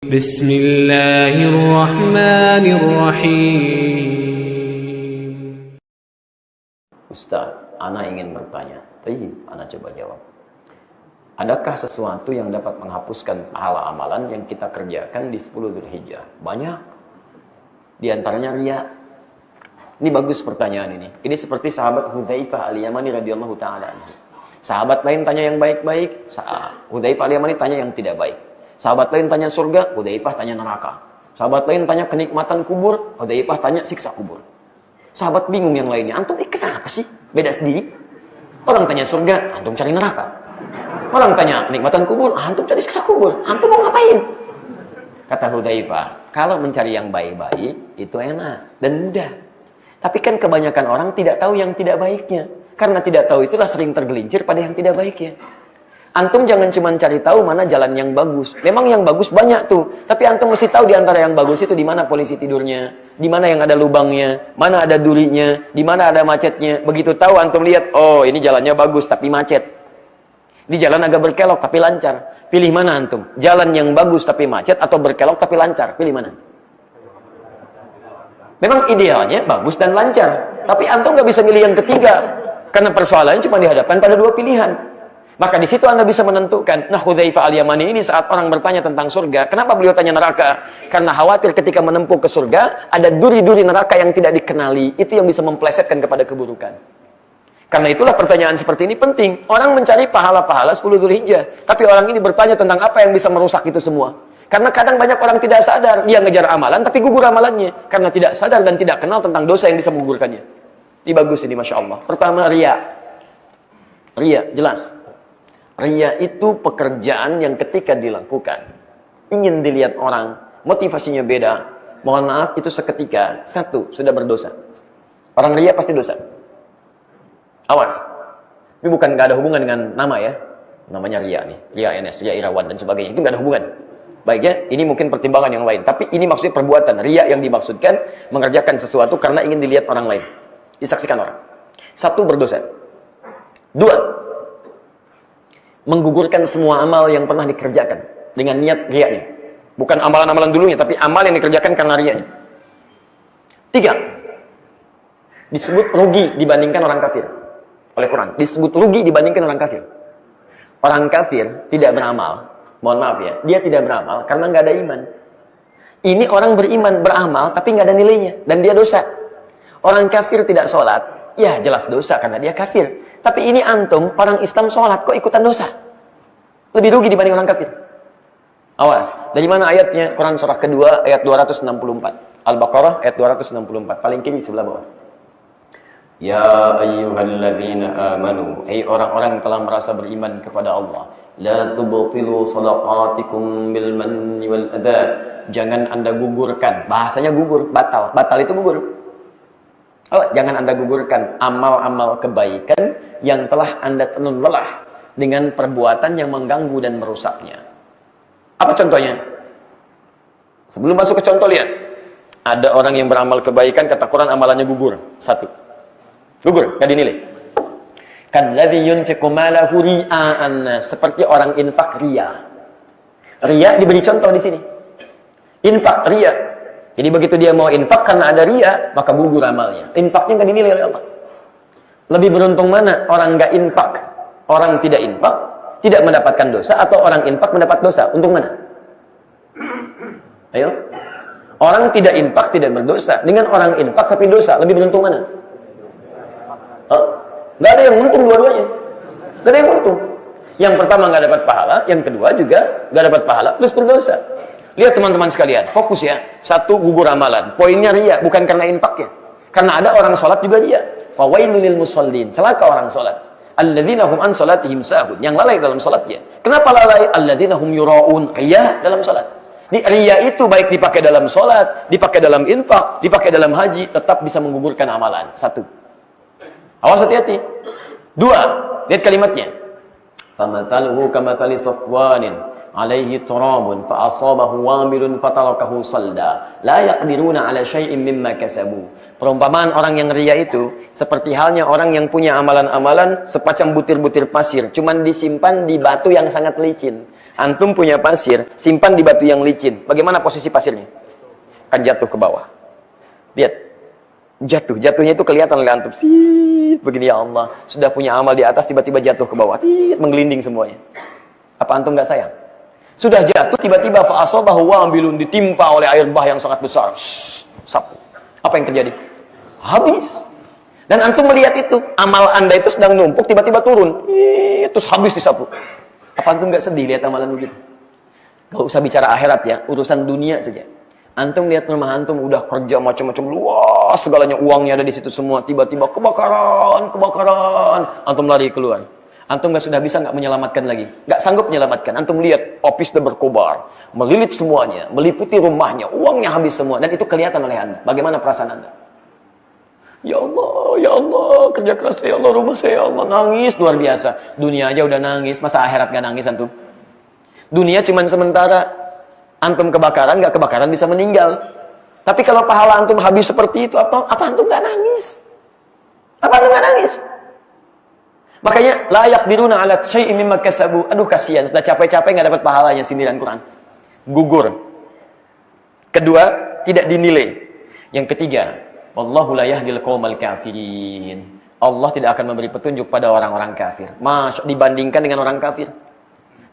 Bismillahirrahmanirrahim. Ustaz, ana ingin bertanya. Ana coba jawab. Adakah sesuatu yang dapat menghapuskan pahala amalan yang kita kerjakan di 10 Dzulhijjah? Banyak. Di antaranya riya. Ini bagus pertanyaan ini. Ini seperti sahabat Hudzaifah Al-Yamani radhiyallahu taala anhu. Sahabat lain tanya yang baik-baik, Hudzaifah Al-Yamani tanya yang tidak baik. Sahabat lain tanya surga, Hudzaifah tanya neraka. Sahabat lain tanya kenikmatan kubur, Hudzaifah tanya siksa kubur. Sahabat bingung yang lainnya. Antum kenapa sih? Beda sendiri. Orang tanya surga, antum cari neraka. Orang tanya kenikmatan kubur, antum cari siksa kubur. Antum mau ngapain? Kata Hudzaifah, kalau mencari yang baik-baik itu enak dan mudah. Tapi kan kebanyakan orang tidak tahu yang tidak baiknya. Karena tidak tahu itulah sering tergelincir pada yang tidak baiknya. Antum jangan cuma cari tahu mana jalan yang bagus. Memang yang bagus banyak tuh. Tapi antum mesti tahu di antara yang bagus itu di mana polisi tidurnya, di mana yang ada lubangnya, mana ada durinya, di mana ada macetnya. Begitu tahu antum lihat, oh ini jalannya bagus tapi macet. Di jalan agak berkelok tapi lancar. Pilih mana antum? Jalan yang bagus tapi macet atau berkelok tapi lancar? Pilih mana? Memang idealnya bagus dan lancar. Tapi antum nggak bisa milih yang ketiga. Karena persoalannya cuma dihadapkan pada dua pilihan. Maka di situ Anda bisa menentukan. Nah, Hudzaifah Al-Yamani ini saat orang bertanya tentang surga, kenapa beliau tanya neraka? Karena khawatir ketika menempuh ke surga, ada duri-duri neraka yang tidak dikenali. Itu yang bisa memplesetkan kepada keburukan. Karena itulah pertanyaan seperti ini penting. Orang mencari pahala-pahala 10 Dzulhijjah. Tapi orang ini bertanya tentang apa yang bisa merusak itu semua. Karena kadang banyak orang tidak sadar. Dia ngejar amalan, tapi gugur amalannya. Karena tidak sadar dan tidak kenal tentang dosa yang bisa menggugurkannya. Ini bagus ini, Masya Allah. Pertama, riya. Riya, jelas. Riya itu pekerjaan yang ketika dilakukan, ingin dilihat orang, motivasinya beda. Mohon maaf, itu seketika, satu, sudah berdosa. Orang riya pasti dosa. Awas. Ini bukan gak ada hubungan dengan nama ya. Namanya riya nih. Riya NS, riya Irawan dan sebagainya. Itu gak ada hubungan. Baik ya, ini mungkin pertimbangan yang lain. Tapi ini maksudnya perbuatan. Riya yang dimaksudkan mengerjakan sesuatu karena ingin dilihat orang lain. Disaksikan orang. Satu, berdosa. Dua, menggugurkan semua amal yang pernah dikerjakan. Dengan niat riyanya. Bukan amalan-amalan dulunya, tapi amal yang dikerjakan karena riyanya. Tiga, disebut rugi dibandingkan orang kafir. Oleh Quran, disebut rugi dibandingkan orang kafir. Orang kafir tidak beramal, mohon maaf ya, dia tidak beramal karena nggak ada iman. Ini orang beriman, beramal, tapi nggak ada nilainya, dan dia dosa. Orang kafir tidak sholat, ya jelas dosa karena dia kafir. Tapi ini antum, orang Islam sholat, kok ikutan dosa? Lebih rugi dibanding orang kafir. Awas, dari mana ayatnya? Quran surah kedua, ayat 264. Al-Baqarah, ayat 264, paling kiri sebelah bawah. Ya ayyuhalladzina amanu, hai orang-orang yang telah merasa beriman kepada Allah, la tubtilu shadaqatikum bil manni wal adha. Jangan Anda gugurkan, bahasanya gugur, batal. Batal itu gugur. Awas, jangan Anda gugurkan amal-amal kebaikan yang telah Anda tenun lelah dengan perbuatan yang mengganggu dan merusaknya. Apa contohnya? Sebelum masuk ke contoh, lihat. Ada orang yang beramal kebaikan, kata Quran amalannya gugur. Satu. Gugur, gak dinilai. Kalladzi yunfiqu malahu ria'an nas, seperti orang infak riya. Riya diberi contoh di sini. Infak riya. Jadi begitu dia mau infak karena ada riya, maka gugur amalnya. Infaknya gak dinilai oleh Allah. Lebih beruntung mana? Orang gak infak, orang tidak infak, tidak mendapatkan dosa, atau orang infak mendapat dosa? Untung mana? Ayo. Orang tidak infak tidak berdosa, dengan orang infak tapi dosa, lebih beruntung mana? Gak ada yang untung dua-duanya. Gak ada yang untung. Yang pertama gak dapat pahala, yang kedua juga gak dapat pahala plus berdosa. Lihat teman-teman sekalian, fokus ya. Satu, gugur amalan. Poinnya riya, bukan karena infaknya. Karena ada orang sholat juga riya. Fawailul lil musallin, celaka orang sholat. Alladzina hum an salatihim sahun, yang lalai dalam sholatnya. Kenapa lalai? Alladzina hum yura'un, riya dalam sholat. Di riya itu baik dipakai dalam sholat, dipakai dalam infak, dipakai dalam haji, tetap bisa menggugurkan amalan. Satu. Awas, hati-hati. Dua, lihat kalimatnya. Famathaluhu kamathali safwanin alaihi turabun fa asabahu wabilun fatarakahu salda la yaqdiruna ala syai'in mimma kasabu. Perumpamaan orang yang riya itu seperti halnya orang yang punya amalan-amalan semacam butir-butir pasir, cuman disimpan di batu yang sangat licin. Antum punya pasir, simpan di batu yang licin. Bagaimana posisi pasirnya? Kan jatuh ke bawah. Lihat. Jatuhnya itu kelihatan oleh antum. Sit, begini ya Allah. Sudah punya amal di atas, tiba-tiba jatuh ke bawah. Sit, menggelinding semuanya. Apa antum nggak sayang? Sudah jatuh, tiba-tiba fa'asabahu wabilun, ditimpa oleh air bah yang sangat besar. Sapu. Apa yang terjadi? Habis. Dan antum melihat itu, amal anda itu sedang numpuk, tiba-tiba turun. Terus habis disapu. Apa antum nggak sedih lihat amalan begitu? Gak usah bicara akhirat ya, urusan dunia saja. Antum lihat rumah antum udah kerja macam-macam luas, segalanya uangnya ada di situ semua. Tiba-tiba kebakaran. Antum lari keluar. Antum sudah bisa nggak menyelamatkan lagi? Nggak sanggup menyelamatkan. Antum lihat office sudah berkobar, melilit semuanya, meliputi rumahnya, uangnya habis semua. Dan itu kelihatan oleh anda. Bagaimana perasaan anda? Ya Allah, kerja keras saya, ya Allah, rumah saya, ya Allah, nangis luar biasa. Dunia aja udah nangis, masa akhirat nggak nangis antum? Dunia cuma sementara. Antum kebakaran, nggak kebakaran bisa meninggal. Tapi kalau pahala antum habis seperti itu, apa antum nggak nangis? Apa antum nggak nangis? Makanya layak diruna alat syai'im mimma kasabu. Aduh kasihan, sudah capek-capek nggak dapat pahalanya sindiran Quran. Gugur. Kedua, tidak dinilai. Yang ketiga, wallahu la yahdil qaumal kafirin. Allah tidak akan memberi petunjuk pada orang-orang kafir. Dibandingkan dengan orang kafir.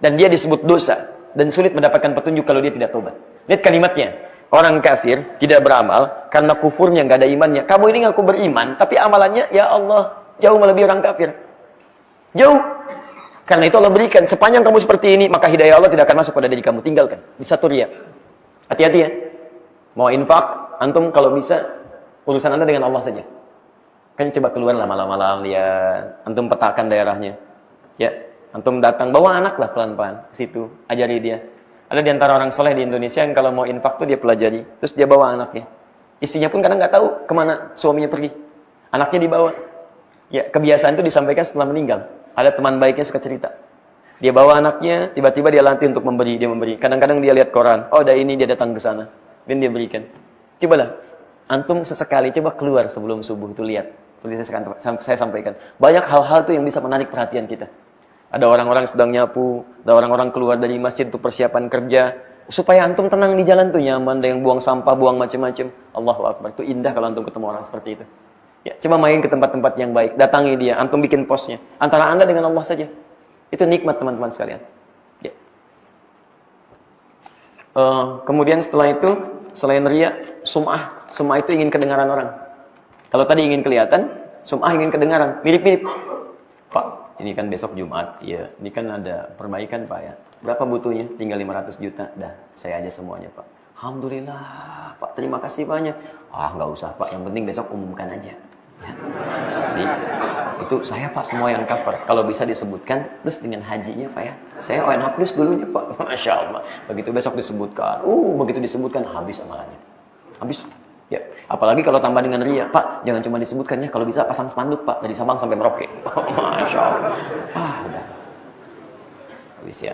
Dan dia disebut dosa. Dan sulit mendapatkan petunjuk kalau dia tidak tobat. Lihat kalimatnya. Orang kafir tidak beramal karena kufurnya, nggak ada imannya. Kamu ini ngaku beriman, tapi amalannya, ya Allah, jauh melebihi orang kafir. Jauh. Karena itu Allah berikan. Sepanjang kamu seperti ini, maka hidayah Allah tidak akan masuk pada diri kamu. Tinggalkan. Bisa riya. Hati-hati ya. Mau infak, antum kalau bisa, urusan anda dengan Allah saja. Kan coba keluar lama-lama lihat. Antum petakan daerahnya. Ya. Antum datang, bawa anak lah pelan-pelan ke situ, ajari dia. Ada di antara orang soleh di Indonesia yang kalau mau infak tuh dia pelajari, terus dia bawa anaknya. Istrinya pun kadang nggak tahu kemana suaminya pergi. Anaknya dibawa. Ya, kebiasaan itu disampaikan setelah meninggal. Ada teman baiknya suka cerita. Dia bawa anaknya, tiba-tiba dia latih untuk memberi, dia memberi. Kadang-kadang dia lihat koran, oh ada ini, dia datang ke sana, dan dia berikan. Cobalah, antum sesekali coba keluar sebelum subuh itu lihat. Seperti saya sampaikan, banyak hal-hal tuh yang bisa menarik perhatian kita. Ada orang-orang sedang nyapu, ada orang-orang keluar dari masjid untuk persiapan kerja, supaya antum tenang di jalan tuh nyaman, ada yang buang sampah, buang macam-macam. Allahu Akbar, itu indah kalau antum ketemu orang seperti itu. Ya, coba main ke tempat-tempat yang baik, datangi dia, antum bikin posnya. Antara anda dengan Allah saja. Itu nikmat teman-teman sekalian. Ya. Kemudian setelah itu, selain riya, sum'ah. Sum'ah itu ingin kedengaran orang. Kalau tadi ingin kelihatan, sum'ah ingin kedengaran. Mirip-mirip. Pak, ini kan besok Jumat, ya. Ini kan ada perbaikan Pak ya. Berapa butuhnya? Tinggal 500 juta. Dah, saya aja semuanya Pak. Alhamdulillah, Pak. Terima kasih banyak. Nggak usah Pak. Yang penting besok umumkan aja. Ya. Jadi, itu saya Pak semua yang cover. Kalau bisa disebutkan, plus dengan hajinya Pak ya. Saya ONH plus dulunya Pak. Masya Allah. Begitu besok disebutkan. Begitu disebutkan, habis amalannya. Habis. Ya, apalagi kalau tambah dengan riya, Pak, jangan cuma disebutkannya, kalau bisa pasang spanduk, Pak, dari Sabang sampai Merauke. Masya Allah. Udah. Habis ya.